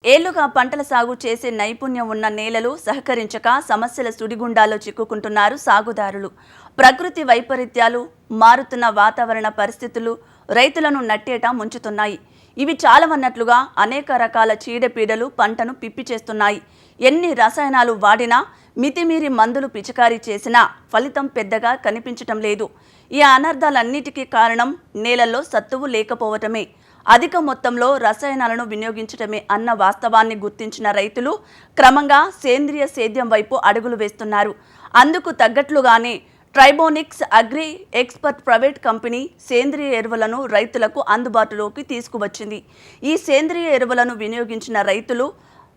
ఏళ్లుగా పంటల సాగు చేసే నైపుణ్యం ఉన్న నేలలు సహకరించక సమస్యల సుడిగుండాల్లో చిక్కుకుంటున్నారు సాగుదారులు. ప్రకృతి వైపరీత్యాలు, మారుతున్న వాతావరణ పరిస్థితులు రైతులను నట్టేట ముంచుతున్నాయి. ఇవి చాలవన్నట్లుగా అనేక రకాల చీడపీడలు పంటను పిప్పి చేస్తున్నాయి. ఎన్ని రసాయనాలు వాడినా, మితిమీరి మందులు పిచికారీ చేసినా ఫలితం పెద్దగా కనిపించటం లేదు. ఈ అనర్థాలన్నిటికీ కారణం నేలల్లో సత్తువు లేకపోవటమే, అధిక మొత్తంలో రసాయనాలను వినియోగించటమే అన్న వాస్తవాన్ని గుర్తించిన రైతులు క్రమంగా సేంద్రియ సేద్యం వైపు అడుగులు వేస్తున్నారు. అందుకు తగ్గట్లుగానే Tribonics agri expert private company సేంద్రియ ఎరువులను రైతులకు అందుబాటులోకి తీసుకువచ్చింది. ఈ సేంద్రియ ఎరువులను వినియోగించిన రైతులు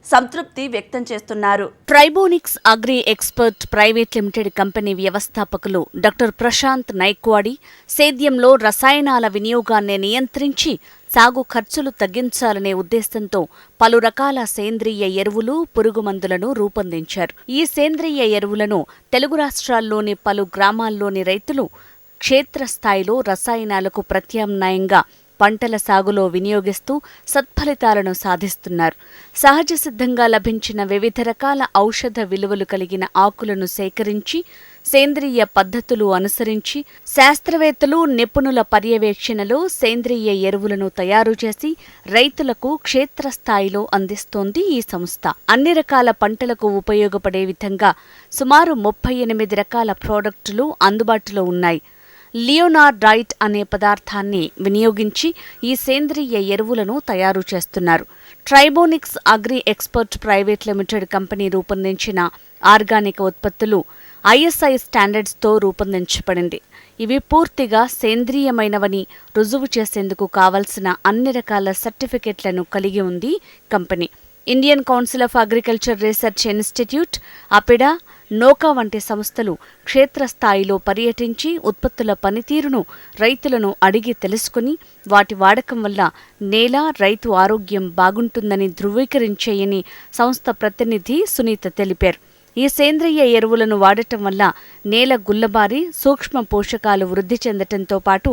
సంతృప్తి వ్యక్తం చేస్తున్నారు. ట్రైబోనిక్స్ agri expert private limited company వ్యవస్థాపకులు డాక్టర్ ప్రశాంత్ నైక్వాడి సేద్యంలో రసాయనాల వినియోగాన్ని నియంత్రించి సాగు ఖర్చులు తగ్గించాలనే ఉద్దేశంతో పలు రకాల సేంద్రియ ఎరువులు, పురుగుమందులను రూపొందించారు. ఈ సేంద్రియ ఎరువులను తెలుగు రాష్ట్రాల్లోని పలు గ్రామాల్లోని రైతులు క్షేత్రస్థాయిలో రసాయనాలకు ప్రత్యామ్నాయంగా పంటల సాగులో వినియోగిస్తూ సత్ఫలితాలను సాధిస్తున్నారు. సహజ సిద్ధంగా లభించిన వివిధ రకాల ఔషధ విలువలు కలిగిన ఆకులను సేకరించి సేంద్రియ పద్ధతులు అనుసరించి శాస్త్రవేత్తలు, నిపుణుల పర్యవేక్షణలో సేంద్రియ ఎరువులను తయారు చేసి రైతులకు క్షేత్రస్థాయిలో అందిస్తోంది ఈ సంస్థ. అన్ని రకాల పంటలకు ఉపయోగపడే విధంగా సుమారు 38 రకాల ప్రోడక్టులు అందుబాటులో ఉన్నాయి. లియోనార్డైట్ అనే పదార్థాన్ని వినియోగించి ఈ సేంద్రియ ఎరువులను తయారు చేస్తున్నారు. ట్రైబోనిక్స్ agri expert private limited company రూపొందించిన ఆర్గానిక్ ఉత్పత్తులు ISI స్టాండర్డ్స్తో రూపొందించబడింది. ఇవి పూర్తిగా సేంద్రియమైనవని రుజువు చేసేందుకు కావలసిన అన్ని రకాల సర్టిఫికెట్లను కలిగి ఉంది కంపెనీ. Indian council of agriculture research institute, APEDA, నోకా వంటి సంస్థలు క్షేత్రస్థాయిలో పర్యటించి ఉత్పత్తుల పనితీరును రైతులను అడిగి తెలుసుకుని వాటి వాడకం వల్ల నేల, రైతు ఆరోగ్యం బాగుంటుందని ధృవీకరించాయని సంస్థ ప్రతినిధి సునీత తెలిపారు. ఈ సేంద్రియ ఎరువులను వాడటం వల్ల నేల గుల్లబారి సూక్ష్మ పోషకాలు వృద్ధి చెందటంతో పాటు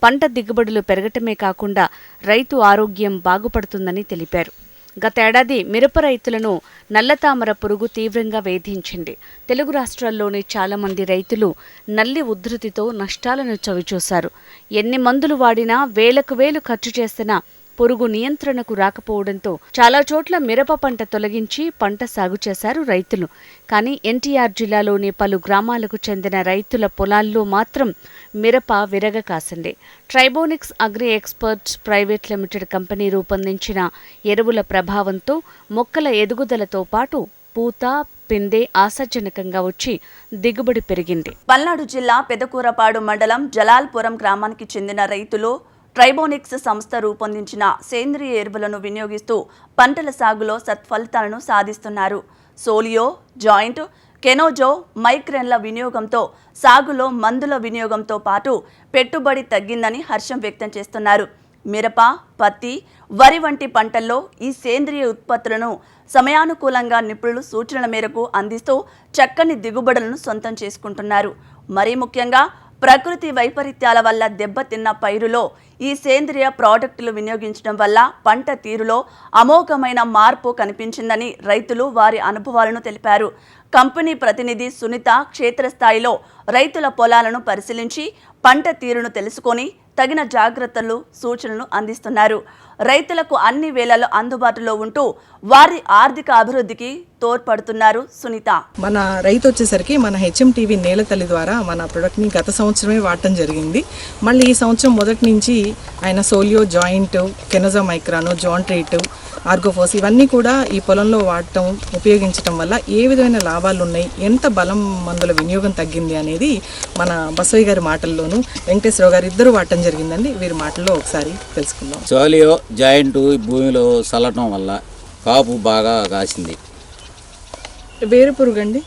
పంట దిగుబడులు పెరగటమే కాకుండా రైతు ఆరోగ్యం బాగుపడుతుందని తెలిపారు. గతేడాది మిరప రైతులను నల్లతామర పురుగు తీవ్రంగా వేధించింది. తెలుగు రాష్ట్రాల్లోని చాలామంది రైతులు నల్లి ఉధృతితో నష్టాలను చవిచూశారు. ఎన్ని మందులు వాడినా వేలకు వేలు ఖర్చు చేసినా పురుగు నియంత్రణకు రాకపోవడంతో చాలా చోట్ల మిరప పంట తొలగించి పంట సాగు చేశారు రైతులు. కానీ NTR జిల్లాలోని పలు గ్రామాలకు చెందిన రైతుల పొలాల్లో మాత్రం మిరప విరగ కాసింది. Tribonics agri experts private limited company రూపొందించిన ఎరువుల ప్రభావంతో మొక్కల ఎదుగుదలతో పాటు పూత, పిందె ఆశాజనకంగా వచ్చి దిగుబడి పెరిగింది. పల్నాడు జిల్లా పెదకూరపాడు మండలం జలాల్పురం గ్రామానికి చెందిన రైతులు ట్రైబోనిక్స్ సంస్థ రూపొందించిన సేంద్రియ ఎరువులను వినియోగిస్తూ పంటల సాగులో సత్ఫలితాలను సాధిస్తున్నారు. సోలియో, జాయింట్, కెనోజో, మైక్రెన్ల వినియోగంతో సాగులో మందుల వినియోగంతో పాటు పెట్టుబడి తగ్గిందని హర్షం వ్యక్తం చేస్తున్నారు. మిరప, పత్తి, వరి వంటి పంటల్లో ఈ సేంద్రియ ఉత్పత్తులను సమయానుకూలంగా నిపుణులు సూచనల మేరకు అందిస్తూ చక్కని దిగుబడులను సొంతం చేసుకుంటున్నారు. మరీ ముఖ్యంగా ప్రకృతి వైపరీత్యాల వల్ల దెబ్బతిన్న పైరులో ఈ సేంద్రియ ప్రాడక్టులు వినియోగించడం వల్ల పంట తీరులో అమోఘమైన మార్పు కనిపించిందని రైతులు వారి అనుభవాలను తెలిపారు. కంపెనీ ప్రతినిధి సునీత క్షేత్రస్థాయిలో రైతుల పొలాలను పరిశీలించి పంట తీరును తెలుసుకొని తగిన జాగ్రత్తలు, సూచనలు అందిస్తున్నారు. రైతులకు అన్ని వేళల్లో అందుబాటులో ఉంటూ వారి ఆర్థిక అభివృద్ధికి తోడ్పడుతున్నారు సునీత. మన రైతు వచ్చేసరికి మన HMTV నేలతల్లి ద్వారా మన ప్రొడక్ట్ని గత సంవత్సరమే వాడటం జరిగింది. మళ్ళీ ఈ సంవత్సరం మొదటి నుంచి ఆయన సోలియో, జాయింట్, కెనోజో మైక్రాను, జాంట్రేట్, ఆర్గోఫోస్ ఇవన్నీ కూడా ఈ పొలంలో వాడటం, ఉపయోగించడం వల్ల ఏ విధమైన లాభాలు ఉన్నాయి, ఎంత బలం మందుల వినియోగం తగ్గింది అనేది మన బసవయ్య గారి మాటల్లోనూ వెంకటేశ్వరరావు గారు ఇద్దరు వాడటం జరిగిందండి. వీరి మాటల్లో ఒకసారి తెలుసుకుందాం. సోలియో, జాయింట్ భూమిలో చల్లటం వల్ల కాపు బాగా కాసింది. వేరు పురుగు అండి,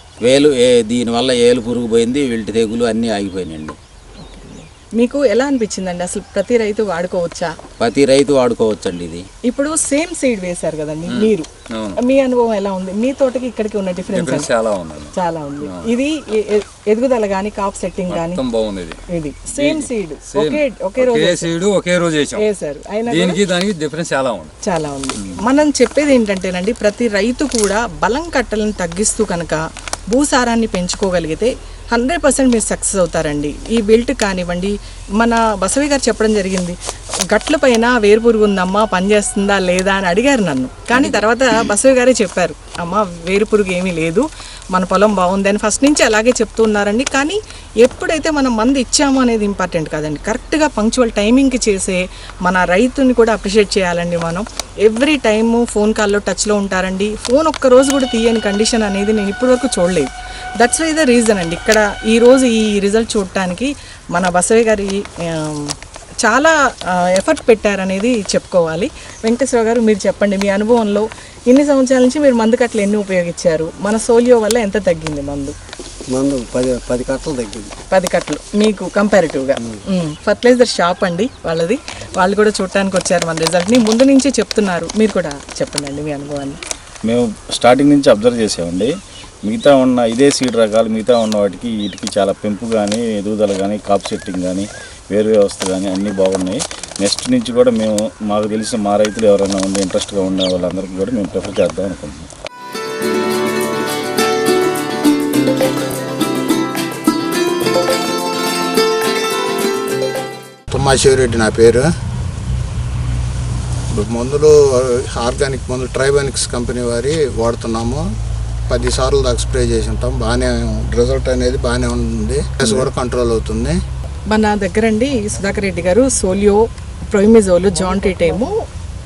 దీనివల్ల ఏలు పురుగు పోయింది, వీటి తెగులు అన్నీ ఆగిపోయినాయండి. మీకు ఎలా అనిపించిందండి? అసలు ప్రతి రైతు వాడుకోవచ్చా? ప్రతి రైతు వాడుకోవచ్చండి ఇది. ఇప్పుడు సేమ్ సీడ్ వేశారు కదండి మీరు, మీ అనుభవం ఎలా ఉంది? మీ తోటకి ఇక్కడికి ఉన్న డిఫరెన్స్ చాలా ఉంది. చాలా ఉంది. ఇది ఎదుగుదల గానీ కాప్ సెట్టింగ్ గానీ బాగుంది. ఇది సేమ్ సీడ్ ఒకే రోజు వేశారు, అయినా దీనికి దానికి డిఫరెన్స్ చాలా ఉంది. మనం చెప్పేది ఏంటంటేనండి, ప్రతి రైతు కూడా బలం కట్టలను తగ్గిస్తూ కనుక భూసారాన్ని పెంచుకోగలిగితే 100% మీరు సక్సెస్ అవుతారండి. ఈ బెల్ట్ కానివ్వండి, మన బసవి గారు చెప్పడం జరిగింది, గట్ల పైన వేరుపురుగు ఉందమ్మా, పనిచేస్తుందా లేదా అని అడిగారు నన్ను. కానీ తర్వాత బసవి గారే చెప్పారు, అమ్మ వేరుపురుగు ఏమీ లేదు, మన పొలం బాగుంది అని ఫస్ట్ నుంచి అలాగే చెప్తూ ఉన్నారండి. కానీ ఎప్పుడైతే మనం మందు ఇచ్చామో అనేది ఇంపార్టెంట్ కాదండి, కరెక్ట్గా పంక్చువల్ టైమింగ్కి చేసే మన రైతుని కూడా అప్రిషియేట్ చేయాలండి. మనం ఎవ్రీ టైము ఫోన్ కాల్లో టచ్లో ఉంటారండి. ఫోన్ ఒక్కరోజు కూడా తీయని కండిషన్ అనేది నేను ఇప్పటివరకు చూడలేదు. దట్స్ వై ద రీజన్ అండి, ఇక్కడ ఈరోజు ఈ రిజల్ట్ చూడటానికి మన బసవి గారి చాలా ఎఫర్ట్ పెట్టారనేది చెప్పుకోవాలి. వెంకటేశ్వర గారు, మీరు చెప్పండి, మీ అనుభవంలో ఇన్ని సంవత్సరాల నుంచి మీరు మందు కట్టలు ఎన్ని ఉపయోగించారు? మన సోలియో వల్ల ఎంత తగ్గింది మందు? 10 కట్టలు తగ్గింది. 10 కట్టలు మీకు కంపారిటివ్గా. ఫర్టిలైజర్ షాప్ అండి వాళ్ళది, వాళ్ళు కూడా చూడటానికి వచ్చారు మన రిజల్ట్ని, ముందు నుంచి చెప్తున్నారు. మీరు కూడా చెప్పండి మీ అనుభవాన్ని. మేము స్టార్టింగ్ నుంచి అబ్జర్వ్ చేసామండి. మిగతా ఉన్న ఇదే సీడ్ రకాలు మిగతా ఉన్న వీటికి చాలా పెంపు కానీ, ఎదుగుదల కానీ, కాప్ సెట్టింగ్ కానీ, వేరు వ్యవస్థ కానీ అన్నీ బాగున్నాయి. నెక్స్ట్ నుంచి కూడా మేము మాకు తెలిసిన మా రైతులు ఎవరైనా ఉండి ఇంట్రెస్ట్గా ఉండే వాళ్ళందరికీ కూడా మేము ప్రిఫర్ చేద్దాం అనుకుంటున్నాం. తుమ్మాశివరెడ్డి నా పేరు. ఇప్పుడు మందులు ఆర్గానిక్ మందులు ట్రైబానిక్స్ కంపెనీ వారి వాడుతున్నాము. 10 సార్లు దాకా స్ప్రే చేసి ఉంటాం. బాగానే రిజల్ట్ అనేది బాగానే ఉంది, కూడా కంట్రోల్ అవుతుంది. మన దగ్గరండి సుధాకర్ రెడ్డి గారు సోలియో, ప్రోమిజోల్, జాంట్రీట్ ఏమో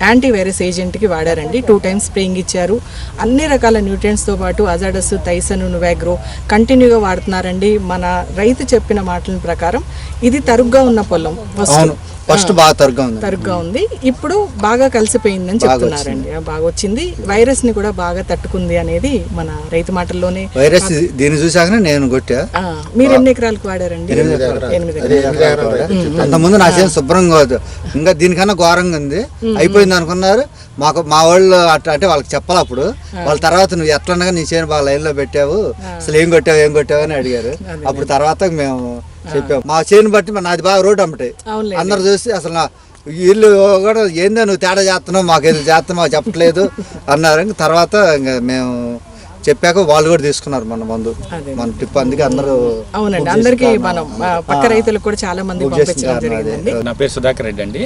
యాంటీవైరస్ ఏజెంట్కి వాడారండి. 2 టైమ్స్ స్ప్రేయింగ్ ఇచ్చారు. అన్ని రకాల న్యూట్రియంట్స్తో పాటు అజాడస్, థైసన్, నువాగ్రో కంటిన్యూగా వాడుతున్నారండి. మన రైతు చెప్పిన మాటల ప్రకారం ఇది తరుగ్గా ఉన్న పొలం, ఫస్ట్ బాగా తరుగ్గా ఉంది, ఇప్పుడు బాగా కలిసిపోయిందని చెప్తున్నారండి. బాగా వచ్చింది, వైరస్ ని కూడా బాగా తట్టుకుంది అనేది మన రైతు మాటల్లోనే. వైరస్ దీన్ని చూసాక నేను కొట్టా. మీరు ఎన్ని ఎకరాలకు వాడారండి? 8 ఎకరాలు. అంతకుముందు నా చేను శుభ్రంగా ఇంకా దీనికన్నా ఘోరంగా ఉంది, అయిపోయింది అనుకున్నారు. మా వాళ్ళు అంటే వాళ్ళకి చెప్పాలి. అప్పుడు వాళ్ళ తర్వాత నువ్వు ఎట్లనగా నీ చేను బాగా లైన్లో పెట్టావు, అసలు ఏం కొట్టావు అని అడిగారు. అప్పుడు తర్వాత మేము చెప్పాము, మా చేను బట్టి నాది బాగా రోడ్డు అమ్మటే అందరు చూసి అసలు వీళ్ళు కూడా ఏందో నువ్వు తేడా చేస్తున్నావు, మాకు ఏదో చేస్తున్నావు చెప్పట్లేదు అన్నారు. తర్వాత ఇంకా మేము చెప్పాక వాళ్ళు కూడా తీసుకున్నారు మన మందు, మన టిప్. అందుకే అందరూ అవునండి, అందరికీ మనం పక్క రైతులకు కూడా చాలా మంది పంపించడం జరిగింది. నా పేరు సుధాకర్ రెడ్డి అండి,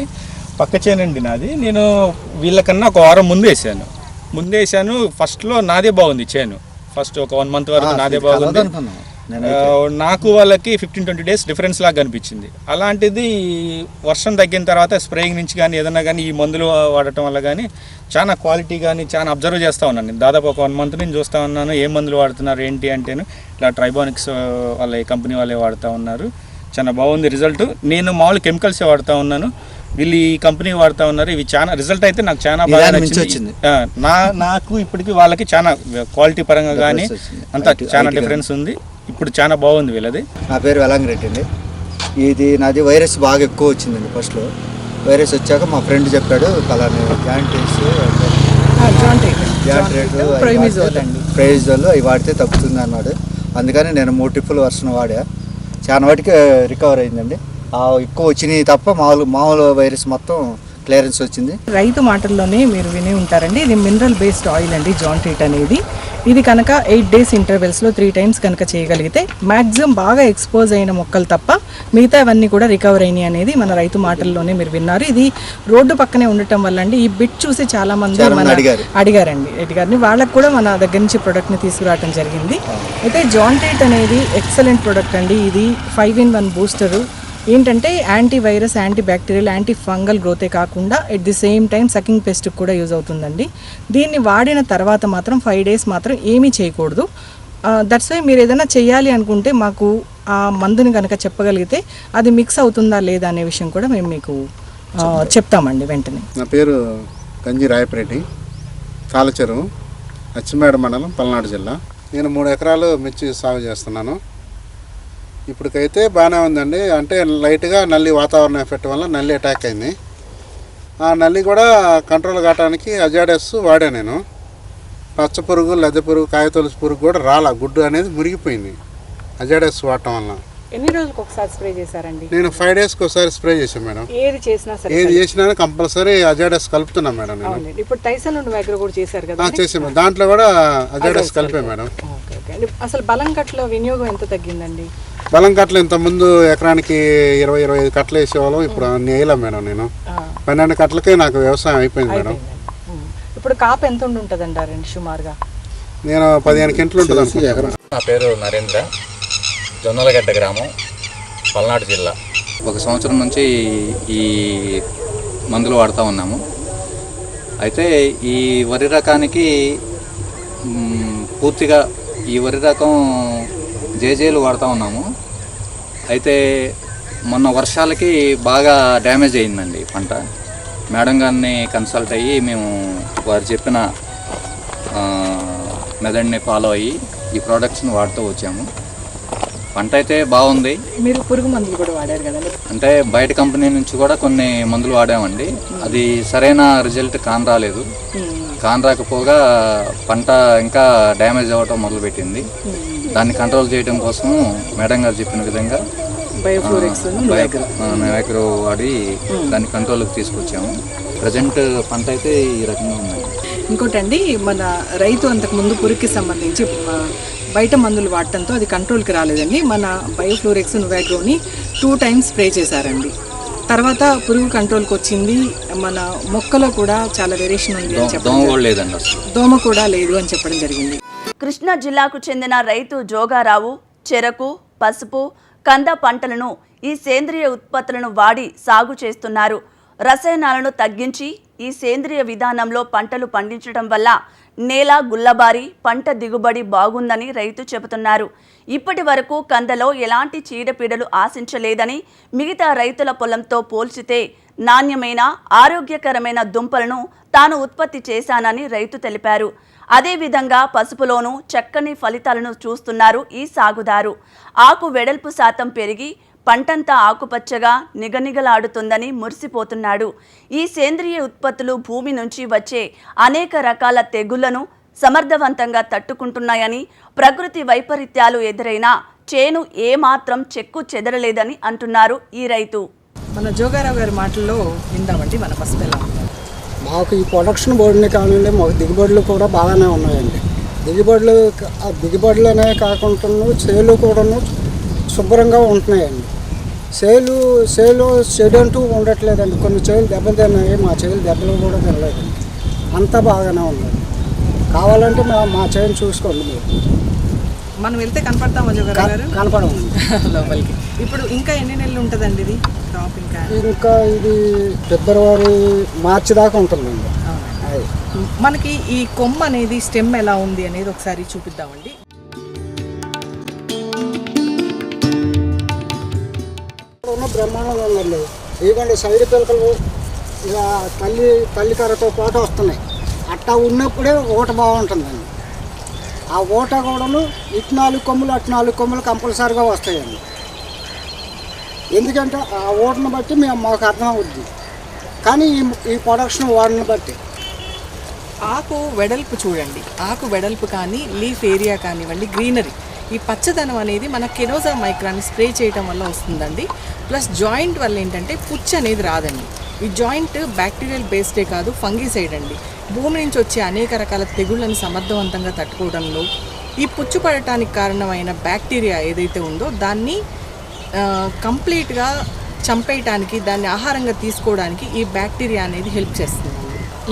పక్క చేనండి నాది. నేను వీళ్ళకన్నా ఒక వారం ముందు వేసాను. ఫస్ట్లో నాదే బాగుంది చేను, ఫస్ట్ ఒక 1 మంత్ వరకు నాదే బాగుంది. నాకు వాళ్ళకి 15-20 డేస్ డిఫరెన్స్ లాగా కనిపించింది. అలాంటిది వర్షం తగ్గిన తర్వాత స్ప్రేయింగ్ నుంచి కానీ ఏదన్నా కానీ ఈ మందులు వాడటం వల్ల కానీ చాలా క్వాలిటీ కానీ చాలా అబ్జర్వ్ చేస్తూ ఉన్నాను. నేను దాదాపు ఒక 1 మంత్ నుంచి చూస్తూ ఉన్నాను ఏ మందులు వాడుతున్నారు ఏంటి అంటేను ఇలా ట్రైబానిక్స్ వాళ్ళ కంపెనీ వాళ్ళే వాడుతూ ఉన్నారు. చాలా బాగుంది రిజల్ట్. నేను మామూలు కెమికల్సే వాడుతూ ఉన్నాను, వీళ్ళు ఈ కంపెనీ వాడుతూ ఉన్నారు. ఇవి చాలా రిజల్ట్ అయితే నాకు చాలా బాగా నచ్చింది. నాకు ఇప్పటికి వాళ్ళకి చాలా క్వాలిటీ పరంగా కానీ అంతా చాలా డిఫరెన్స్ ఉంది. ఇప్పుడు చాలా బాగుంది వీళ్ళది. నా పేరు వెలంగిరెడ్డి అండి. ఇది నాది వైరస్ బాగా ఎక్కువ వచ్చిందండి. ఫస్ట్లో వైరస్ వచ్చాక మా ఫ్రెండ్ చెప్పాడు పలానా ప్రైజోల్ అవి వాడితే తగ్గుతుంది అన్నాడు. అందుకని నేను 3 టిప్పులు వర్షం వాడా, చాలా వాటికి రికవర్ అయిందండి. ఎక్కువ వచ్చినాయి తప్ప మామూలు వైరస్ మొత్తం క్లియరెన్స్ వచ్చింది. రైతు మాటల్లోనే మీరు విని ఉంటారండి, ఇది మినరల్ బేస్డ్ ఆయిల్ అండి జాంట్రీట్ అనేది. ఇది కనుక 8 డేస్ ఇంటర్వెల్స్లో 3 టైమ్స్ కనుక చేయగలిగితే మ్యాక్సిమం బాగా ఎక్స్పోజ్ అయిన మొక్కలు తప్ప మిగతా అవన్నీ కూడా రికవర్ అయినాయి అనేది మన రైతు మాటల్లోనే మీరు విన్నారు. ఇది రోడ్డు పక్కనే ఉండటం వల్ల అండి, ఈ బిట్ చూసి చాలా మంది అడిగారండి రెడ్డి గారిని. వాళ్ళకు కూడా మన దగ్గర నుంచి ప్రోడక్ట్ని తీసుకురావడం జరిగింది. అయితే జాంట్రీట్ అనేది ఎక్సలెంట్ ప్రోడక్ట్ అండి. ఇది 5-in-1 బూస్టరు. ఏంటంటే anti virus, anti bacterial, anti fungal గ్రోతే కాకుండా at the same time sucking పెస్ట్కి కూడా యూజ్ అవుతుందండి. దీన్ని వాడిన తర్వాత మాత్రం 5 డేస్ మాత్రం ఏమీ చేయకూడదు. దట్స్ వై మీరు ఏదైనా చేయాలి అనుకుంటే మాకు ఆ మందుని కనుక చెప్పగలిగితే అది మిక్స్ అవుతుందా లేదా అనే విషయం కూడా మేము మీకు చెప్తామండి వెంటనే. నా పేరు గంజి రాయపరెడ్డి, తాళచెరువు, అచ్చిమేడ మండలం, పల్నాడు జిల్లా. నేను 3 ఎకరాలు మిర్చి సాగు చేస్తున్నాను. ఇప్పటికైతే బాగానే ఉందండి. అంటే లైట్గా నల్లి వాతావరణ ఎఫెక్ట్ వల్ల నల్లి అటాక్ అయింది. ఆ నల్లి కూడా కంట్రోల్ కావడానికి అజాడస్ వాడా నేను. పచ్చ పురుగు, లద్దె పురుగు, కాయతొలుసు పురుగు కూడా రాలా, గుడ్డు అనేది మురిగిపోయింది అజాడస్ వాడటం వల్ల. ఎన్ని రోజులకు ఒకసారి స్ప్రే చేశారండి? నేను 5 డేస్కి ఒకసారి స్ప్రే చేశాను మేడం. ఏది చేసినా సరే, ఏది చేసినా కంపల్సరీ అజాడస్ కలుపుతున్నాను మేడం నేను. ఇప్పుడు టైసన్ దగ్గర కూడా చేశారు కదా? చేసాను, దాంట్లో కూడా అజాడస్ కలిపే మేడం. అసలు బలం కట్టల వినియోగం ఎంత తగ్గిందండి? బలం కట్టలు ఇంతకుముందు ఎకరానికి 20-25 కట్టలు వేసేవాళ్ళం, ఇప్పుడు అన్ని వేయలేం మేడం. నేను 12 కట్టలకే నాకు వ్యవసాయం అయిపోయింది మేడం. ఇప్పుడు కాపు ఎంత ఉంటుంది అంటారండి సుమారుగా? నేను 15 క్వింటలు ఉంటుంది అనుకుంటున్నాను. నా పేరు నరేంద్ర, జొన్నలగడ్డ గ్రామం, పల్నాడు జిల్లా. 1 సంవత్సరం నుంచి ఈ మందులు వాడుతూ ఉన్నాము. అయితే ఈ వరి రకానికి పూర్తిగా ఈ వరి రకం జేజేలు వాడుతూ ఉన్నాము. అయితే మొన్న వర్షాలకి బాగా డ్యామేజ్ అయిందండి పంట. మేడం గారిని కన్సల్ట్ అయ్యి మేము వారు చెప్పిన మెథడ్ని ఫాలో అయ్యి ఈ ప్రోడక్ట్స్ని వాడుతూ వచ్చాము. పంట అయితే బాగుంది. మీరు పురుగు మందులు కూడా వాడారు కదండి? అంటే బయట కంపెనీ నుంచి కూడా కొన్ని మందులు వాడామండి. అది సరైన రిజల్ట్ కానరాలేదు. కానరాకపోగా పంట ఇంకా డ్యామేజ్ అవ్వటం మొదలుపెట్టింది. దాన్ని కంట్రోల్ చేయడం కోసం మేడం గారు చెప్పిన విధంగా నోవాగ్రో వాడి దాన్ని కంట్రోల్కి తీసుకొచ్చాము. ప్రజెంట్ పంట అయితే ఈ రకంగా ఉంది. ఇంకోటండి, మన రైతు అంతకు ముందు పురుగుకి సంబంధించి బయట మందులు వాడటంతో అది కంట్రోల్కి రాలేదండి. మన బయోఫ్లోరెక్స్ నోవాగ్రోని 2 times స్ప్రే చేశారండి. తర్వాత పురుగు కంట్రోల్కి వచ్చింది. మన మొక్కలో కూడా చాలా వేరియేషన్ ఉంది అని చెప్పడం, దోమ కూడా లేదు అని చెప్పడం జరిగింది. కృష్ణా జిల్లాకు చెందిన రైతు జోగారావు చెరకు, పసుపు, కంద పంటలను ఈ సేంద్రియ ఉత్పత్తులను వాడి సాగు చేస్తున్నారు. రసాయనాలను తగ్గించి ఈ సేంద్రియ విధానంలో పంటలు పండించడం వల్ల నేల గుల్లబారి పంట దిగుబడి బాగుందని రైతు చెబుతున్నారు. ఇప్పటి వరకు కందలో ఎలాంటి చీడపీడలు ఆశించలేదని, మిగతా రైతుల పొలంతో పోల్చితే నాణ్యమైన ఆరోగ్యకరమైన దుంపలను తాను ఉత్పత్తి చేశానని రైతు తెలిపారు. అదేవిధంగా పసుపులోనూ చక్కని ఫలితాలను చూస్తున్నారు ఈ సాగుదారు. ఆకు వెడల్పు శాతం పెరిగి పంటంతా ఆకుపచ్చగా నిగనిగలాడుతుందని మురిసిపోతున్నాడు. ఈ సేంద్రియ ఉత్పత్తులు భూమి నుంచి వచ్చే అనేక రకాల తెగుళ్లను సమర్థవంతంగా తట్టుకుంటున్నాయని, ప్రకృతి వైపరీత్యాలు ఎదురైనా చేను ఏమాత్రం చెక్కు చెదరలేదని అంటున్నారు ఈ రైతు. మన జోగారావు గారి మాటల్లో విందామండి మన పసుపు ఎలా. మాకు ఈ ప్రొడక్షన్ బోర్డుని కానివ్వండి, మాకు దిగుబడులు కూడా బాగానే ఉన్నాయండి. దిగుబడులనే కాకుండా సేలు కూడాను శుభ్రంగా ఉంటున్నాయండి. చెడు అంటూ ఉండట్లేదండి. కొన్ని చేలు దెబ్బలు తిన్నాయి, మా చేలు దెబ్బలు కూడా తినలేదండి. అంతా బాగానే ఉంది. కావాలంటే మా చేను చూసుకోండి మీరు. మనం వెళ్తే కనపడతామా జోగారావు గారు? కనపడము లోపలికి. ఇప్పుడు ఇంకా ఎన్ని నెలలు ఉంటుందండి ఇది క్రాప్? ఇంకా ఇది ఫిబ్రవరి, మార్చి దాకా ఉంటుందండి. మనకి ఈ కొమ్మ అనేది స్టెమ్ ఎలా ఉంది అనేది ఒకసారి చూపిద్దామండి. బ్రహ్మాండంగా ఉందండి. ఇదిగోండి సైడ్ పిలకలు ఇలా తల్లి కర్రతో పాటు వస్తున్నాయి. అట్టా ఉన్నప్పుడే ఊట బాగుంటుందండి. ఆ ఊట కూడాను ఇటు 4 కొమ్ములు అటు 4 కొమ్ములు కంపల్సరీగా వస్తాయండి. ఎందుకంటే ఆ ఊటను బట్టి మాకు అర్థం అవుద్ది. కానీ ఈ ప్రొడక్షన్ వాడిని బట్టి ఆకు వెడల్పు చూడండి. ఆకు వెడల్పు కానీ, లీఫ్ ఏరియా కానివ్వండి, గ్రీనరీ, ఈ పచ్చదనం అనేది మన కెనోజా మైక్రాన్ని స్ప్రే చేయడం వల్ల వస్తుందండి. ప్లస్ జాయింట్ వల్ల ఏంటంటే పుచ్చు అనేది రాదండి. ఈ జాయింట్ బ్యాక్టీరియల్ బేస్డే కాదు, ఫంగిసైడ్ అండి. భూమి నుంచి వచ్చే అనేక రకాల తెగుళ్లను సమర్థవంతంగా తట్టుకోవడంలో ఈ పుచ్చు పడటానికి కారణమైన బ్యాక్టీరియా ఏదైతే ఉందో దాన్ని కంప్లీట్గా చంపేయటానికి, దాన్ని ఆహారంగా తీసుకోవడానికి ఈ బ్యాక్టీరియా అనేది హెల్ప్ చేస్తుంది.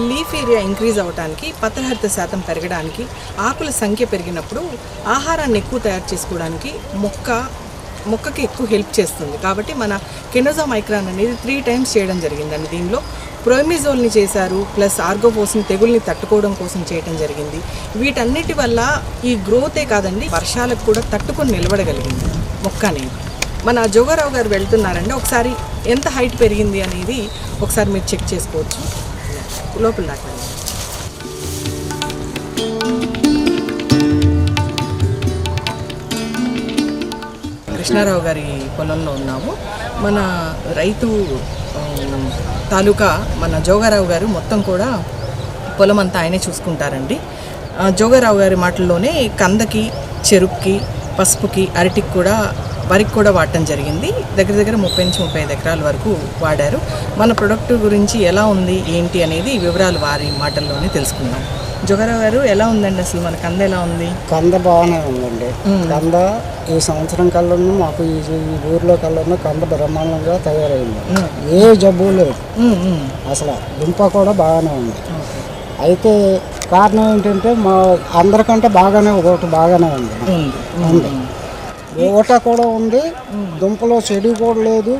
లీఫ్ ఏరియా ఇంక్రీజ్ అవ్వడానికి, పత్రహరిత శాతం పెరగడానికి, ఆకుల సంఖ్య పెరిగినప్పుడు ఆహారాన్ని ఎక్కువ తయారు చేసుకోవడానికి మొక్కకి ఎక్కువ హెల్ప్ చేస్తుంది. కాబట్టి మన కెనోజా మైక్రాన్ అనేది 3 times చేయడం జరిగిందండి. దీనిలో ప్రోమిజోల్ని చేశారు, ప్లస్ ఆర్గోపోస్ని తెగుల్ని తట్టుకోవడం కోసం చేయడం జరిగింది. వీటన్నిటి వల్ల ఈ గ్రోతే కాదండి, వర్షాలకు కూడా తట్టుకొని నిలబడగలిగింది మొక్క అనేది. మన జోగారావు గారు వెళ్తున్నారండి. ఒకసారి ఎంత హైట్ పెరిగింది అనేది ఒకసారి మీరు చెక్ చేసుకోవచ్చు. లోపల దాకా కృష్ణారావు గారి పొలంలో ఉన్నాము. మన రైతు తాలూకా మన జోగారావు గారు మొత్తం కూడా పొలం అంతా ఆయనే చూసుకుంటారండి. జోగారావు గారి మాటల్లోనే కందకి, చెరుక్కి, పసుపుకి, అరటికి కూడా, వరికి కూడా వాడటం జరిగింది. దగ్గర దగ్గర 30 నుంచి 35 ఎకరాల వరకు వాడారు. మన ప్రొడక్ట్ గురించి ఎలా ఉంది ఏంటి అనేది వివరాలు వారి మాటల్లోనే తెలుసుకుందాం. జోగారావు గారు, ఎలా ఉందండి అసలు మన కంద ఎలా ఉంది? కంద బాగానే ఉందండి. కంద ఈ సంవత్సరం కల్లా మాకు ఈ ఊర్లో కల్లా కంద బ్రహ్మాండంగా తయారైంది. ఏ జబ్బు లేదు అసలు. దుంప కూడా బాగానే ఉంది. అయితే కారణం ఏంటంటే మా అందరికంటే ఒకటి బాగానే ఉంది. ఊట కూడా ఉంది, దుంపలో చెడు కూడా లేదు.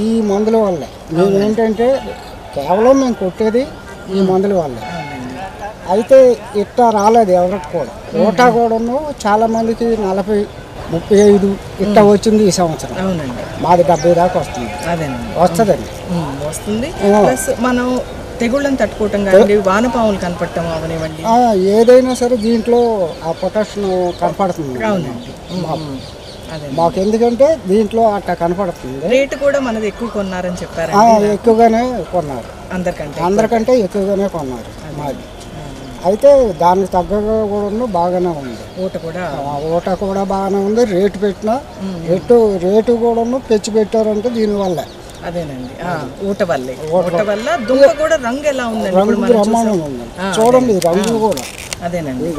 ఈ మందుల వల్లే మేము ఏంటంటే కేవలం మేము కొట్టేది ఈ మందుల వల్లే. అయితే ఇట్టా రాలేదు ఎవరికి కూడా. ఊట కూడాను చాలా మందికి 40, 35 ఇట్టా వచ్చింది ఈ సంవత్సరం. మాది 70 దాకా వస్తుంది. వస్తుంది. ప్లస్ మనం తెగుళ్ళని తట్టుకోవటం కానీ, వానపాములు కనపడటం అవనివ్వండి, ఏదైనా సరే దీంట్లో ఆ ప్రొటెక్షన్ కనపడుతుంది. మాకు ఎందుకంటే దీంట్లో అట్లా కనపడుతుంది. రేటు కూడా మనది ఎక్కువ కొన్నారని చెప్పారు. ఎక్కువగానే కొన్నారు, అందరికంటే ఎక్కువగానే కొన్నారు మాది. అయితే దానికి తగ్గగా కూడా బాగానే ఉంది. ఊట కూడా బాగానే ఉంది. రేటు పెట్టినా రేటు కూడా పెంచి పెట్టారంటే దీనివల్ల. అదేనండి, ఊట వల్ల దుంప కూడా రంగు ఎలా ఉందండి? రంగు బ్రహ్మాండంగా ఉంది చూడండి, రంగు కూడా. అదేనండి,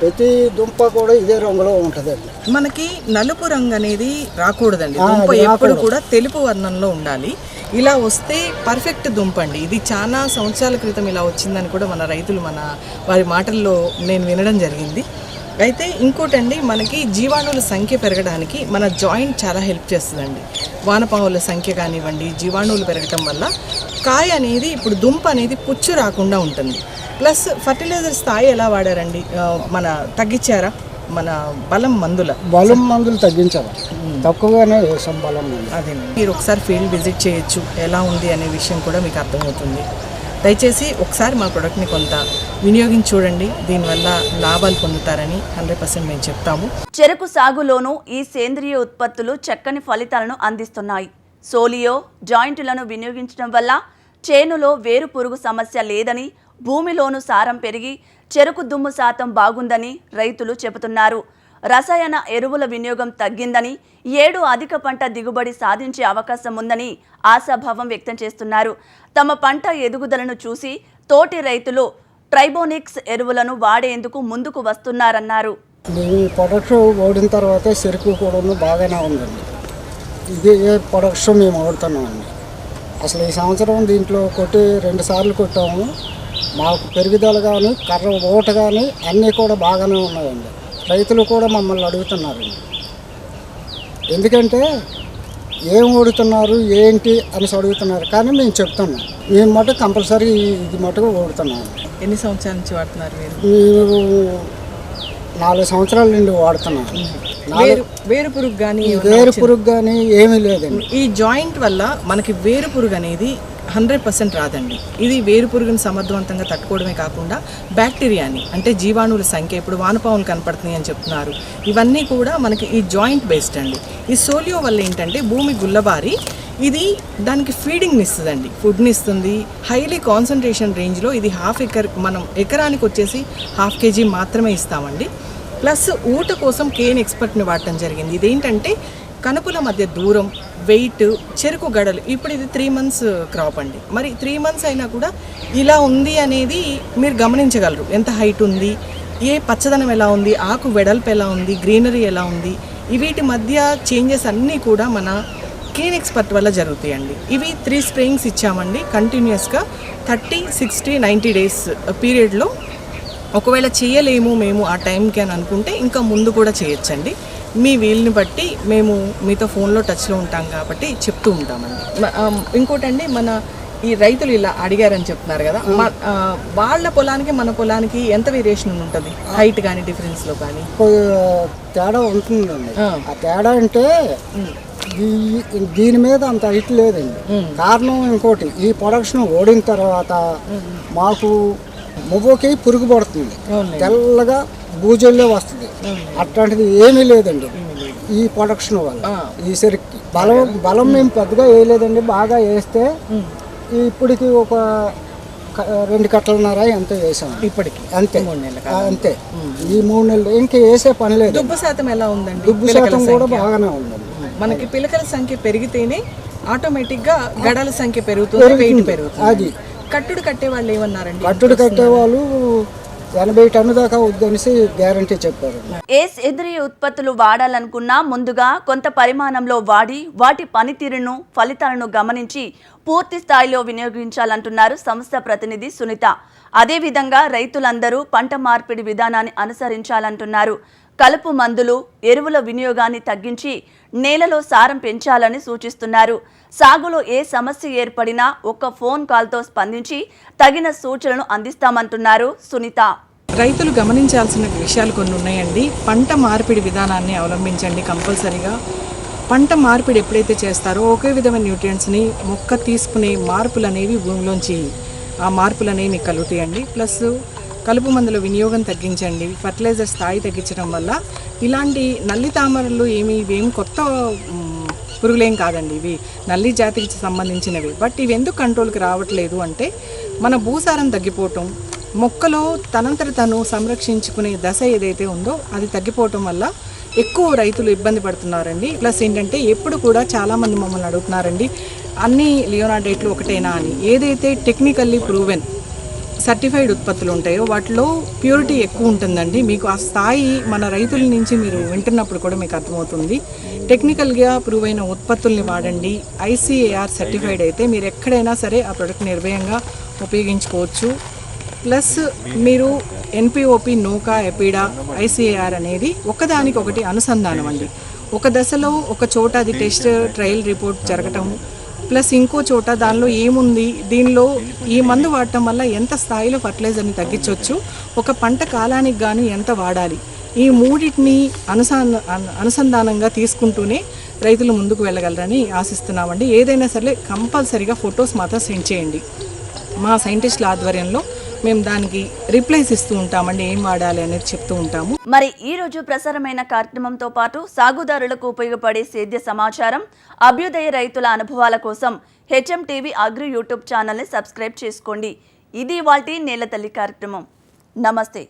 ప్రతి దుంప కూడా ఇదే రంగులో ఉంటుంది. మనకి నలుపు రంగు అనేది రాకూడదండి. దుంప ఎప్పుడు కూడా తెలుపు వర్ణంలో ఉండాలి. ఇలా వస్తే పర్ఫెక్ట్ దుంప అండి. ఇది చాలా సంవత్సరాల క్రితం ఇలా వచ్చిందని కూడా మన రైతులు వారి మాటల్లో నేను వినడం జరిగింది. అయితే ఇంకోటండి, మనకి జీవాణువుల సంఖ్య పెరగడానికి మన జాయింట్ చాలా హెల్ప్ చేస్తుందండి. వానపాముల సంఖ్య కానివ్వండి, జీవాణువులు పెరగటం వల్ల కాయ అనేది, ఇప్పుడు దుంప అనేది పుచ్చు రాకుండా ఉంటుంది. ప్లస్ ఫర్టిలైజర్ స్థాయి ఎలా వాడారండి? మన తగ్గించారా? మన బలం మందులు తగ్గించారా? తక్కువగానే వేసాం బలం మందులు. అదే, మీరు ఒకసారి ఫీల్డ్ విజిట్ చేయొచ్చు, ఎలా ఉంది అనే విషయం కూడా మీకు అర్థమవుతుంది. దయచేసి ఒకసారి మా ప్రోడక్ట్ని కొంత వినియోగించి చూడండి. దీనివల్ల లాభాలు పొందుతారని 100% మేము చెప్తాము. చెరకు సాగులోనూ ఈ సేంద్రియ ఉత్పత్తులు చక్కని ఫలితాలను అందిస్తున్నాయి. సోలియో జాయింట్లను వినియోగించడం వల్ల చేనులో వేరు పురుగు సమస్య లేదని, భూమిలోనూ సారం పెరిగి చెరకు దుమ్ము శాతం బాగుందని రైతులు చెబుతున్నారు. రసాయన ఎరువుల వినియోగం తగ్గిందని, ఏడు అధిక పంట దిగుబడి సాధించే అవకాశం ఉందని ఆశాభావం వ్యక్తం చేస్తున్నారు. తమ పంట ఎదుగుదలను చూసి తోటి రైతులు ట్రైబోనిక్స్ ఎరువులను వాడేందుకు ముందుకు వస్తున్నారన్నారు. ఈ ప్రొడక్ట్ ఓడిన తర్వాత చెరుకు కూడా బాగానే ఉందండి. ఇది ప్రొడక్ట్ మేము వాడుతున్నామండి. అసలు ఈ సంవత్సరం దీంట్లో 2 సార్లు కొట్టాము. మాకు పెరుగుదల కానీ, కర్ర ఓట కానీ అన్నీ కూడా బాగానే ఉన్నాయండి. రైతులు కూడా మమ్మల్ని అడుగుతున్నారండి. ఎందుకంటే ఏం ఓడుతున్నారు ఏంటి అని అడుగుతున్నారు. కానీ మేము చెప్తున్నాం, మేము మటుకు కంపల్సరీ ఇది మటుకు ఓడుతున్నాము. ఎన్ని సంవత్సరాల నుంచి వాడుతున్నారు మీరు? 4 సంవత్సరాల నుండి వాడుతున్నాను. వేరు పురుగు కానీ ఏమీ లేదండి. ఈ జాయింట్ వల్ల మనకి వేరు పురుగు అనేది 100% రాదండి. ఇది వేరు పురుగుని సమర్థవంతంగా తట్టుకోవడమే కాకుండా బ్యాక్టీరియాని, అంటే జీవాణువుల సంఖ్య, ఇప్పుడు వానపాములు కనపడుతున్నాయి అని చెప్తున్నారు, ఇవన్నీ కూడా మనకి ఈ జాయింట్ బేస్డ్ అండి. ఈ సోలియో వల్ల ఏంటంటే భూమి గుల్లబారి ఇది దానికి ఫీడింగ్ని ఇస్తుందండి, ఫుడ్ని ఇస్తుంది. హైలీ కాన్సన్ట్రేషన్ రేంజ్లో ఇది మనం ఎకరానికి వచ్చేసి 1/2 kg మాత్రమే ఇస్తామండి. ప్లస్ ఊట కోసం కేన్ ఎక్స్పర్ట్ని వాడటం జరిగింది. ఇదేంటంటే కనుపుల మధ్య దూరం, వెయిట్, చెరుకు గడలు. ఇప్పుడు ఇది 3 months క్రాప్ అండి. మరి 3 months అయినా కూడా ఇలా ఉంది అనేది మీరు గమనించగలరు. ఎంత హైట్ ఉంది, ఏ పచ్చదనం ఎలా ఉంది, ఆకు వెడల్పు ఎలా ఉంది, గ్రీనరీ ఎలా ఉంది, వీటి మధ్య చేంజెస్ అన్నీ కూడా మన కేన్ ఎక్స్పర్ట్ వల్ల జరుగుతాయండి. ఇవి 3 స్ప్రేయింగ్స్ ఇచ్చామండి కంటిన్యూస్గా 30, 60, 90 days పీరియడ్లో. ఒకవేళ చేయలేము మేము ఆ టైంకి అని అనుకుంటే ఇంకా ముందు కూడా చేయొచ్చండి. మీ వీలుని బట్టి మేము మీతో ఫోన్లో టచ్లో ఉంటాం కాబట్టి చెప్తూ ఉంటామండి. ఇంకోటండి, మన ఈ రైతులు ఇలా అడిగారని చెప్తున్నారు కదా, వాళ్ళ పొలానికి మన పొలానికి ఎంత వేరియేషన్ ఉంటుంది? హైట్ కానీ డిఫరెన్స్లో కానీ తేడా ఉంటుందండి. ఆ తేడా అంటే దీని మీద అంత హైట్ లేదండి. కారణం ఇంకోటి, ఈ ప్రొడక్షన్ ఓడిన తర్వాత మాకు మువ్వకి పురుగు పడుతుంది, తెల్లగా బూజల్లో వస్తుంది. అట్లాంటిది ఏమీ లేదండి ఈ ప్రొడక్షన్ వల్ల. ఈ సరికి బలం మేము పెద్దగా వేయలేదండి. బాగా వేస్తే ఇప్పటికి ఒక 2 కట్టలున్నారా ఎంతో వేసాం ఇప్పటికి, అంతే 3 నెలలు అంతే. ఈ 3 నెలలు ఇంకా వేసే పని లేదు. దుబ్బు శాతం ఎలా ఉందండి? దుబ్బు శాతం కూడా బాగానే ఉందండి. మనకి పిలకల సంఖ్య పెరిగితేనే ఆటోమేటిక్గా గడాల సంఖ్య పెరుగుతుంది, వెయిట్ పెరుగుతుంది. అది కట్టుడు కట్టే వాళ్ళు ఏమన్నారండి? కట్టుడు కట్టేవాళ్ళు 80 టన్ను దాకా వద్దనేసి గ్యారంటీ చెప్పారు. ఏ సేంద్రియ ఉత్పత్తులు వాడాలనుకున్నా ముందుగా కొంత పరిమాణంలో వాడి వాటి పనితీరును ఫలితాలను గమనించి పూర్తి స్థాయిలో వినియోగించాలంటున్నారు సంస్థ ప్రతినిధి సునీత. అదేవిధంగా రైతులందరూ పంట మార్పిడి విధానాన్ని అనుసరించాలంటున్నారు. కలుపు మందులు, ఎరువుల వినియోగాన్ని తగ్గించి నేలలో సారం పెంచాలని సూచిస్తున్నారు. సాగులో ఏ సమస్య ఏర్పడినా ఒక్క ఫోన్ కాల్తో స్పందించి తగిన సూచనలు అందిస్తామంటున్నారు సునీత. రైతులు గమనించాల్సిన విషయాలు కొన్ని ఉన్నాయండి. పంట మార్పిడి విధానాన్ని అవలంబించండి కంపల్సరీగా. పంట మార్పిడి ఎప్పుడైతే చేస్తారో ఒకే విధమైన న్యూట్రియంట్స్ని మొక్క తీసుకునే మార్పులు అనేవి భూమిలోంచి ఆ మార్పులు అనేవి మీకు కలుగుతాయండి. ప్లస్ కలుపు మందుల వినియోగం తగ్గించండి. ఫర్టిలైజర్ స్థాయి తగ్గించడం వల్ల ఇలాంటి నల్లి తామరలు ఇవేమి కొత్త పురుగులేం కాదండి, ఇవి నల్లి జాతికి సంబంధించినవి. బట్ ఇవి ఎందుకు కంట్రోల్కి రావట్లేదు అంటే మన భూసారం తగ్గిపోవటం, మొక్కలో తనంతట తను సంరక్షించుకునే దశ ఏదైతే ఉందో అది తగ్గిపోవటం వల్ల ఎక్కువ రైతులు ఇబ్బంది పడుతున్నారండి. ప్లస్ ఏంటంటే ఎప్పుడు కూడా చాలామంది మమ్మల్ని అడుగుతున్నారండి, అన్ని లియోనార్డేట్లు ఒకటేనా అని. ఏదైతే టెక్నికల్లీ ప్రూవెన్ సర్టిఫైడ్ ఉత్పత్తులు ఉంటాయో వాటిలో ప్యూరిటీ ఎక్కువ ఉంటుందండి. మీకు ఆ స్థాయి మన రైతుల నుంచి మీరు వింటున్నప్పుడు కూడా మీకు అర్థమవుతుంది. టెక్నికల్గా ప్రూవ్ అయిన ఉత్పత్తుల్ని వాడండి. ICAR సర్టిఫైడ్ అయితే మీరు ఎక్కడైనా సరే ఆ ప్రోడక్ట్ నిర్భయంగా ఉపయోగించుకోవచ్చు. ప్లస్ మీరు NPOP, నోకా, ఎపిడా, ICAR అనేది ఒకదానికొకటి అనుసంధానం అండి. ఒక దశలో ఒక చోట అది టెస్ట్ ట్రయల్ రిపోర్ట్ జరగటం, ప్లస్ ఇంకో చోట దానిలో ఏముంది, దీనిలో ఈ మందు వాడటం వల్ల ఎంత స్థాయిలో ఫర్టిలైజర్ని తగ్గించవచ్చు, ఒక పంట కాలానికి గాను ఎంత వాడాలి, ఈ మూడింటిని అనుసంధానంగా తీసుకుంటూనే రైతులు ముందుకు వెళ్ళగలరని ఆశిస్తున్నామండి. ఏదైనా సరే కంపల్సరీగా ఫొటోస్ మాత్రం సెండ్ చేయండి. మా సైంటిస్టుల ఆధ్వర్యంలో మేము దానికి రిప్లైస్ ఇస్తూ ఉంటామండి, ఏం వాడాలి అనేది చెప్తూ ఉంటాము. మరి ఈ రోజు ప్రసారమైన కార్యక్రమంతో పాటు సాగుదారులకు ఉపయోగపడే సేద్య సమాచారం, అభ్యుదయ రైతుల అనుభవాల కోసం HMTV అగ్రి యూట్యూబ్ ఛానల్ని సబ్స్క్రైబ్ చేసుకోండి. ఇది ఇవాల్టి నేలతల్లి కార్యక్రమం. నమస్తే.